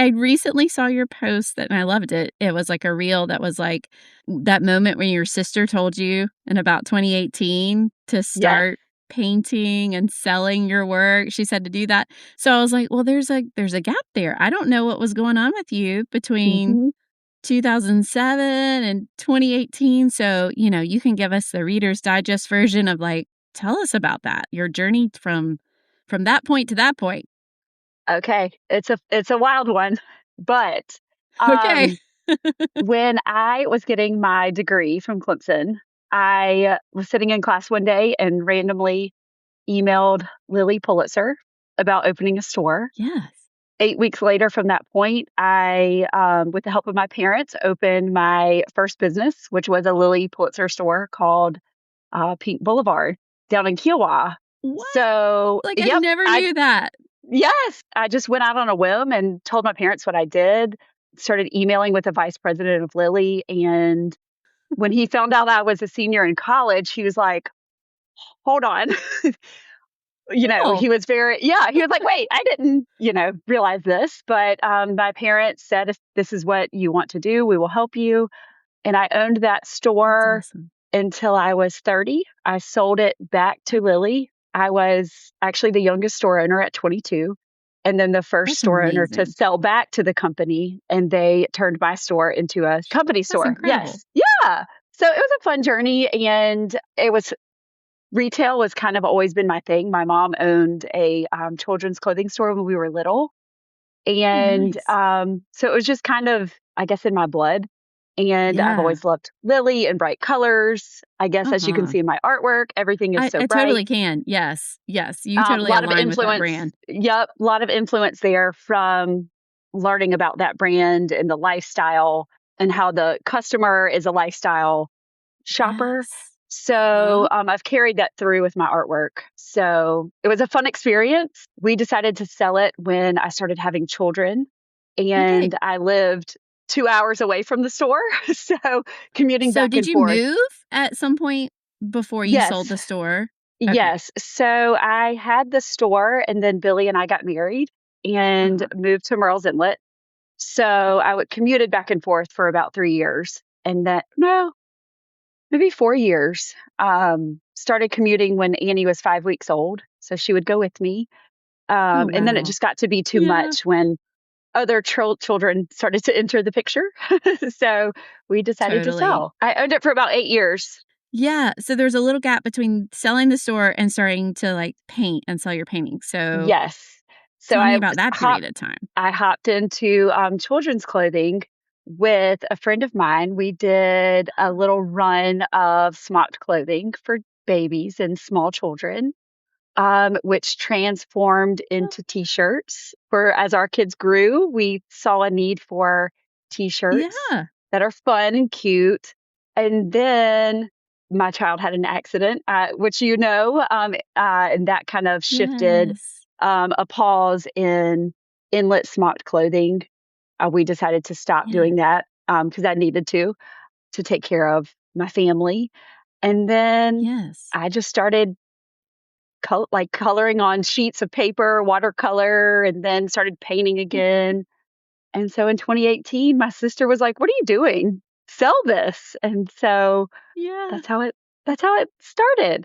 I recently saw your post and I loved it. It was like a reel that was like that moment when your sister told you in about 2018 to Yes. start painting and selling your work. She said to do that. So I was like, well, there's a gap there. I don't know what was going on with you between hmm 2007 and 2018. So, you can give us the Reader's Digest version of like, tell us about that, your journey from that point to that point. Okay. It's a wild one, but Okay. um, when I was getting my degree from Clemson, I was sitting in class one day and randomly emailed Lily Pulitzer about opening a store. Yes. 8 weeks later from that point, I, with the help of my parents, opened my first business, which was a Lily Pulitzer store called Pink Boulevard down in Kiowa. What? So, Like, I yep, never knew that. yes, I just went out on a whim and told my parents what I did. Started emailing with the vice president of Lilly, and when he found out I was a senior in college, he was like, "Hold on." Cool. He was he was like, "Wait, I didn't, realize this." But my parents said, "If this is what you want to do, we will help you." And I owned that That's store awesome. until I was 30. I sold it back to Lilly. I was actually the youngest store owner at 22, and then the first That's store owner to amazing. sell back to the company. And they turned my store into a company That's store. incredible. Yes. Yeah. So it was a fun journey. And retail has kind of always been my thing. My mom owned a children's clothing store when we were little. Oh, And nice. so it was just kind of, I guess, in my blood. And I've Yeah. always loved Lily and bright colors. I guess, as you can Uh-huh. see in my artwork, everything is so I bright. totally can. Yes. Yes. You A totally lot of align with that influence. brand. Yep. A lot of influence there from learning about that brand and the lifestyle and how the customer is a lifestyle shopper. Yes. So Uh-huh. I've carried that through with my artwork. So it was a fun experience. We decided to sell it when I started having children, Okay. and I lived 2 hours away from the store. So commuting So back did and you forth. move at some point before you sold Yes. the store? Okay. Yes. So I had the store, and then Billy and I got married and Uh-huh. moved to Merle's Inlet. So commuted back and forth for about 3 years. And that, no, maybe 4 years. Started commuting when Annie was 5 weeks old. So she would go with me. Oh, And then it wow. just got to be too Yeah. much when other children started to enter the picture. So we decided to Totally. sell. I owned it for about 8 years. Yeah, so there's a little gap between selling the store and starting to, like, paint and sell your paintings, so Yes. So tell me about that period of time. I hopped into children's clothing with a friend of mine. We did a little run of smocked clothing for babies and small children, which transformed Oh, into t-shirts. For as our kids grew, we saw a need for t-shirts yeah. that are fun and cute. And then my child had an accident, which and that kind of shifted Yes. a pause in inlet smocked clothing. We decided to stop doing Yes. that because I needed to take care of my family. And then Yes. I just started coloring on sheets of paper, watercolor, and then started painting again. And so in 2018, my sister was like, "What are you doing? Sell this." And so Yeah. that's how it that's how it started.